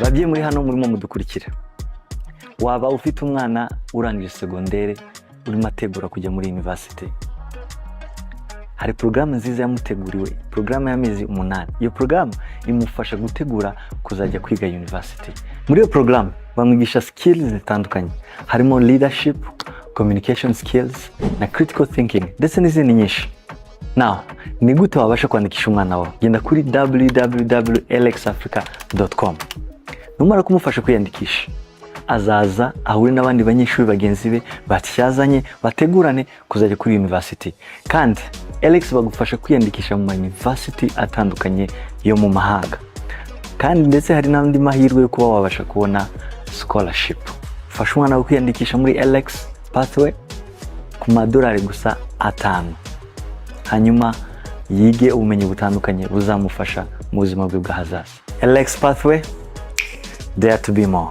Babyeyi muri hano murimo mudukurikira, waba ufite umwana urangije secondaire urimo ategura kujya muri university, hari programme nziza yamuteguriwe, programme y'amezi 8. Iyo programme imufasha gutegura kuzajya kwiga university. Muri iyo programme bamwigisha skills zitandukanye, harimo leadership, communication skills na critical thinking ndetse n'izindi nyinshi. Now, ni gute wabasha kwandikisha umwana wawe? Genda kuri www.alaxafrica.com. Numara kumufasha kwiyandikisha, azaza ahure n'abandi banyeshuri bagenzi be batyazanye bategurane kuzajya kuri university. Kandi Alax bagufasha kwiyandikisha mu university atandukanye yo mu mahanga. Kandi ndetse hari n'andi mahirwe yo kuba wabasha kubona scholarship. Fasha umwana wawe kwiyandikisha muri Alax pathway ku $5 gusa 5. Hanyuma yige ubumenyi butandukanye buzamufasha mu buzima bwe bw'ahazaza. Alax pathway, dare to be more.